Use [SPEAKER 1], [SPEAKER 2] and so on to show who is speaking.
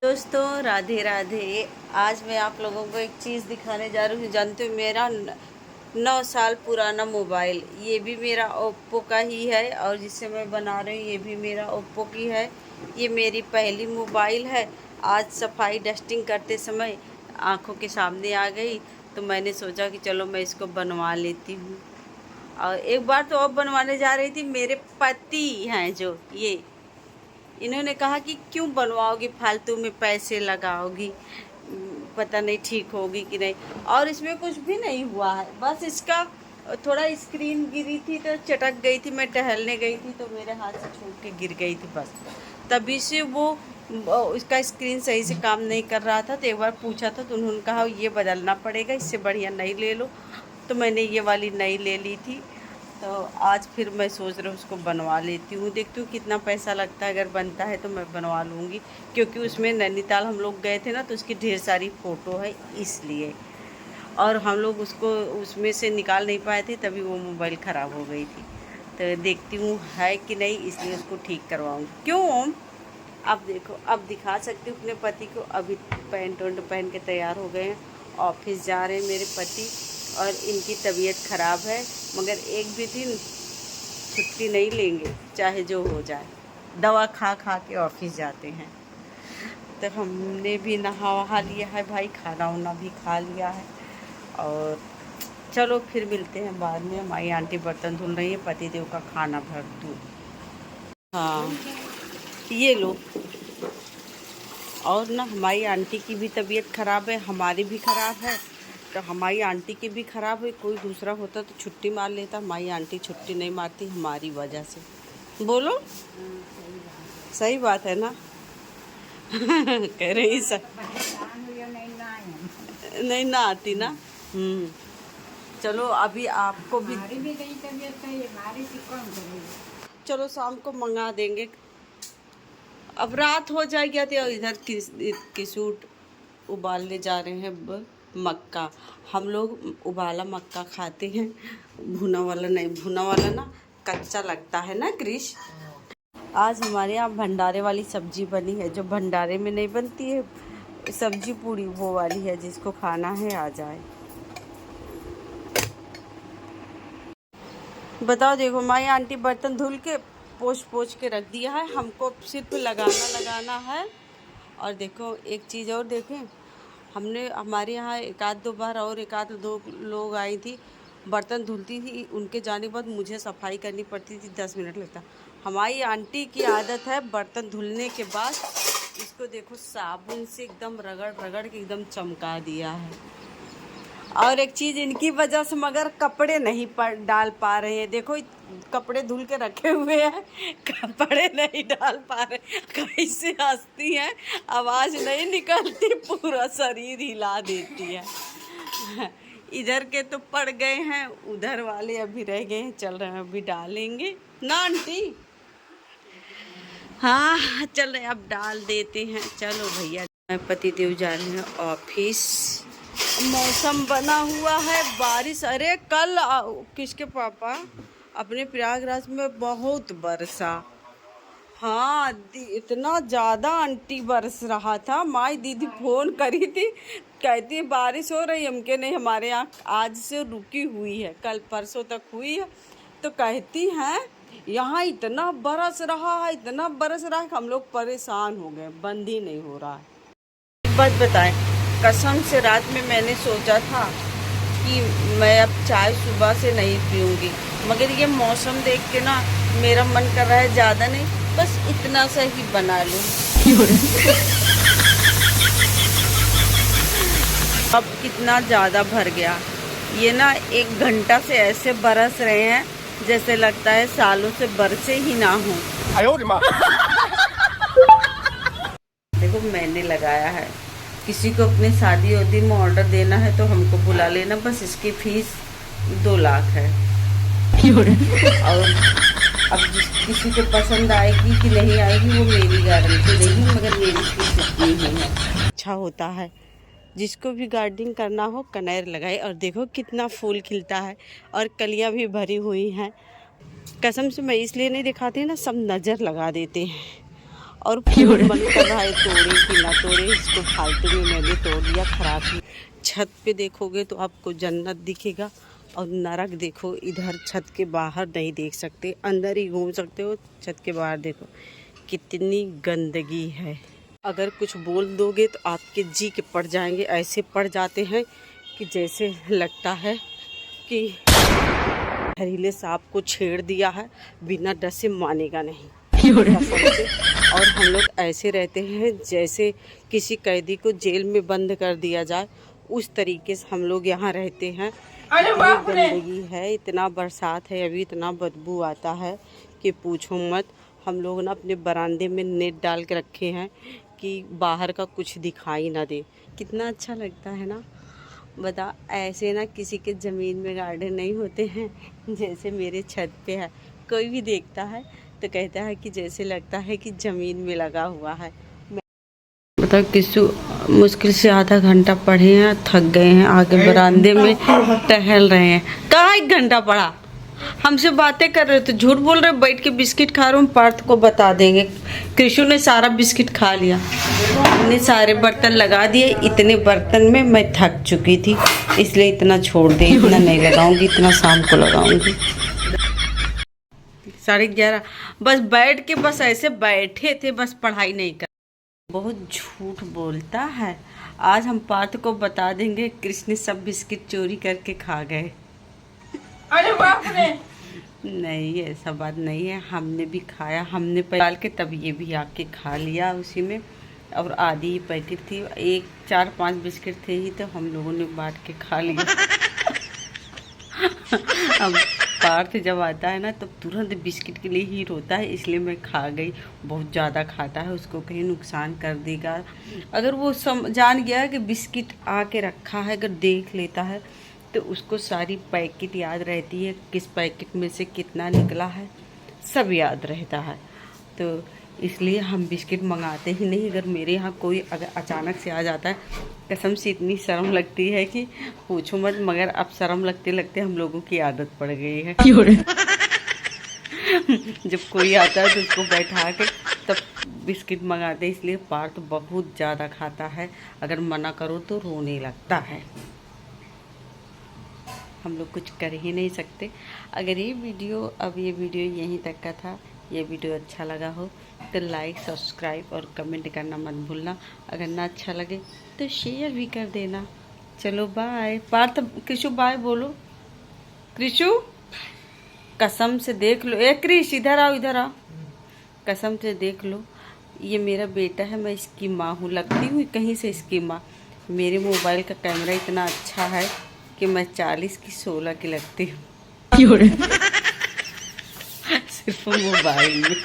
[SPEAKER 1] दोस्तों राधे राधे। आज मैं आप लोगों को एक चीज़ दिखाने जा रही हूँ। जानते हो मेरा 9 साल पुराना मोबाइल, ये भी मेरा ओप्पो का ही है और जिससे मैं बना रही हूँ ये भी मेरा ओप्पो की है। ये मेरी पहली मोबाइल है। आज सफाई डस्टिंग करते समय आंखों के सामने आ गई तो मैंने सोचा कि चलो मैं इसको बनवा लेती हूँ। और एक बार तो अब बनवाने जा रही थी, मेरे पति हैं जो ये, इन्होंने कहा कि क्यों बनवाओगी, फालतू में पैसे लगाओगी, पता नहीं ठीक होगी कि नहीं। और इसमें कुछ भी नहीं हुआ है, बस इसका थोड़ा स्क्रीन गिरी थी तो चटक गई थी। मैं टहलने गई थी तो मेरे हाथ से छूट के गिर गई थी, बस तभी से वो इसका स्क्रीन सही से काम नहीं कर रहा था। तो एक बार पूछा था तो उन्होंने कहा ये बदलना पड़ेगा, इससे बढ़िया नई ले लो। तो मैंने ये वाली नई ले ली थी। तो आज फिर मैं सोच रही हूँ उसको बनवा लेती हूँ, देखती हूँ कितना पैसा लगता है। अगर बनता है तो मैं बनवा लूँगी, क्योंकि उसमें नैनीताल हम लोग गए थे ना तो उसकी ढेर सारी फ़ोटो है इसलिए। और हम लोग उसको उसमें से निकाल नहीं पाए थे, तभी वो मोबाइल ख़राब हो गई थी। तो देखती हूँ है कि नहीं, इसलिए उसको ठीक करवाऊँगी। क्यों ओम? अब देखो, अब दिखा सकती हूँ अपने पति को। अभी पैंट वैंट पहन के तैयार हो गए हैं, ऑफिस जा रहे हैं मेरे पति। और इनकी तबीयत ख़राब है, मगर एक भी दिन छुट्टी नहीं लेंगे, चाहे जो हो जाए। दवा खा खा के ऑफिस जाते हैं। तो हमने भी नहा वहा लिया है भाई, खाना वाना भी खा लिया है। और चलो फिर मिलते हैं बाद में। हमारी आंटी बर्तन धुल रही है, पति देव का खाना भर दूँ। हाँ ये लो। और ना हमारी आंटी की भी तबीयत ख़राब है, हमारी भी ख़राब है। तो हमारी आंटी की भी ख़राब है, कोई दूसरा होता तो छुट्टी मार लेता। हमारी आंटी छुट्टी नहीं मारती हमारी वजह से। बोलो सही बात है ना। कह रही सर नहीं ना आती ना। चलो अभी आपको भी चलो शाम को मंगा देंगे। अब रात हो जाएगी। तो इधर की सूट उबालने जा रहे हैं मक्का। हम लोग उबाला मक्का खाते हैं, भुना वाला नहीं। भुना वाला ना कच्चा लगता है ना क्रिश। आज हमारे यहाँ भंडारे वाली सब्जी बनी है, जो भंडारे में नहीं बनती है सब्जी पूरी, वो वाली है। जिसको खाना है आ जाए। बताओ, देखो हमारी आंटी बर्तन धुल के पोंछ के रख दिया है, हमको सिर्फ लगाना है। और देखो एक चीज़ और देखें, हमने हमारे यहाँ एक आध दो बार और एक आध दो लोग आई थी, बर्तन धुलती थी, उनके जाने के बाद मुझे सफाई करनी पड़ती थी, 10 मिनट लगता। हमारी आंटी की आदत है बर्तन धुलने के बाद इसको देखो साबुन से एकदम रगड़ रगड़ के एकदम चमका दिया है। और एक चीज़, इनकी वजह से मगर कपड़े नहीं डाल पा रहे हैं। देखो कपड़े धुल के रखे हुए हैं, कपड़े नहीं डाल पा रहे। कैसे हंसती हैं, आवाज़ नहीं निकलती, पूरा शरीर हिला देती है। इधर के तो पड़ गए हैं, उधर वाले अभी रह गए हैं, चल रहे हैं, अभी डालेंगे ना आंटी। हाँ चल रहे, अब डाल देते हैं। चलो भैया, पति देव जा रहे हैं ऑफिस। मौसम बना हुआ है बारिश। अरे कल किसके पापा अपने प्रयागराज में बहुत बरसा। हाँ इतना ज़्यादा आंटी बरस रहा था। माई दीदी फ़ोन करी थी, कहती है बारिश हो रही। हमके नहीं, हमारे यहाँ आज से रुकी हुई है, कल परसों तक हुई है। तो कहती हैं यहाँ इतना बरस रहा है, इतना बरस रहा है कि हम लोग परेशान हो गए, बंद ही नहीं हो रहा है। एक बात बताएं, कसम से रात में मैंने सोचा था कि मैं अब चाय सुबह से नहीं पीऊँगी, मगर ये मौसम देख के ना मेरा मन कर रहा है ज़्यादा नहीं, बस इतना सा ही बना लूँ। अब कितना ज़्यादा भर गया। ये ना 1 घंटा से ऐसे बरस रहे हैं जैसे लगता है सालों से बरसे ही ना हो। देखो मैंने लगाया है, किसी को अपने शादी वादी में ऑर्डर देना है तो हमको बुला लेना, बस इसकी फीस 2 लाख है। और अब किसी को पसंद आएगी कि नहीं आएगी वो मेरी गारंटी नहीं, मगर मेरी फीस इतनी ही है। अच्छा होता है, जिसको भी गार्डनिंग करना हो कनेर लगाए। और देखो कितना फूल खिलता है और कलियां भी भरी हुई हैं। कसम से मैं इसलिए नहीं दिखाती ना, सब नज़र लगा देते हैं। और फोन मन कर रहा है तोड़े कि ना तोड़े, इसको फालतू में मैंने तोड़ दिया, खराब ही। छत पे देखोगे तो आपको जन्नत दिखेगा और नरक देखो इधर छत के बाहर नहीं देख सकते, अंदर ही घूम सकते हो, छत के बाहर देखो कितनी गंदगी है। अगर कुछ बोल दोगे तो आपके जी के पड़ जाएंगे, ऐसे पड़ जाते हैं कि जैसे लगता है कि जहरीले सांप को छेड़ दिया है, बिना डर से मानेगा नहीं। और हम लोग ऐसे रहते हैं जैसे किसी कैदी को जेल में बंद कर दिया जाए, उस तरीके से हम लोग यहाँ रहते हैं। इतनी गंदगी है, इतना बरसात है अभी, इतना बदबू आता है कि पूछो मत। हम लोग ना अपने बरामदे में नेट डाल के रखे हैं कि बाहर का कुछ दिखाई ना दे। कितना अच्छा लगता है ना, बता। ऐसे ना किसी के ज़मीन में गार्डन नहीं होते हैं जैसे मेरे छत पे है। कोई भी देखता है तो कहता है कि जैसे लगता है कि ज़मीन में लगा हुआ है। बता किसी मुश्किल से आधा घंटा पढ़े हैं, थक गए हैं, आगे बरामदे में टहल रहे हैं। कहाँ 1 घंटा पढ़ा? हमसे बातें कर रहे हो तो झूठ बोल रहे हो। बैठ के बिस्किट खा रहे हूँ, पार्थ को बता देंगे। कृषु ने सारा बिस्किट खा लिया, हमने सारे बर्तन लगा दिए। इतने बर्तन में मैं थक चुकी थी, इसलिए इतना छोड़ दे, इतना नहीं लगाऊंगी, इतना शाम को लगाऊंगी। 11:30 बस बैठ के बस ऐसे बैठे थे, बस पढ़ाई नहीं कर। बहुत झूठ बोलता है। आज हम पार्थ को बता देंगे कृष्ण सब बिस्किट चोरी करके खा गए। अरे बाप रे! नहीं, ऐसा बात नहीं है, हमने भी खाया, हमने डाल के तब ये भी आके खा लिया उसी में। और आधी ही पैकेट थी, 4-5 बिस्किट थे ही, तो हम लोगों ने बांट के खा लिया। अब पार्थ जब आता है ना तो तुरंत बिस्किट के लिए ही रोता है, इसलिए मैं खा गई। बहुत ज़्यादा खाता है, उसको कहीं नुकसान कर देगा। अगर वो जान गया कि बिस्किट आके रखा है, अगर देख लेता है तो उसको सारी पैकेट याद रहती है, किस पैकेट में से कितना निकला है, सब याद रहता है। तो इसलिए हम बिस्किट मंगाते ही नहीं। अगर मेरे यहाँ कोई अगर अचानक से आ जाता है, कसम से इतनी शर्म लगती है कि पूछो मत। मगर अब शर्म लगते लगते हम लोगों की आदत पड़ गई है। जब कोई आता है तो उसको बैठा के तब बिस्किट मंगाते, इसलिए पार्थ बहुत ज़्यादा खाता है। अगर मना करो तो रोने लगता है, हम लोग कुछ कर ही नहीं सकते। अगर ये वीडियो यहीं तक का था, ये वीडियो अच्छा लगा हो तो लाइक, सब्सक्राइब और कमेंट करना मत भूलना। अगर ना अच्छा लगे तो शेयर भी कर देना। चलो बाय। पार्थ, कृषु बाय बोलो। कृषु कसम से देख लो, ए कृष इधर आओ, इधर आओ। कसम से देख लो, ये मेरा बेटा है, मैं इसकी माँ हूँ, लगती हूँ कहीं से इसकी माँ। मेरे मोबाइल का कैमरा इतना अच्छा है कि मैं 40 की 16 की लगती हूँ। सिर्फ मोबाइल में।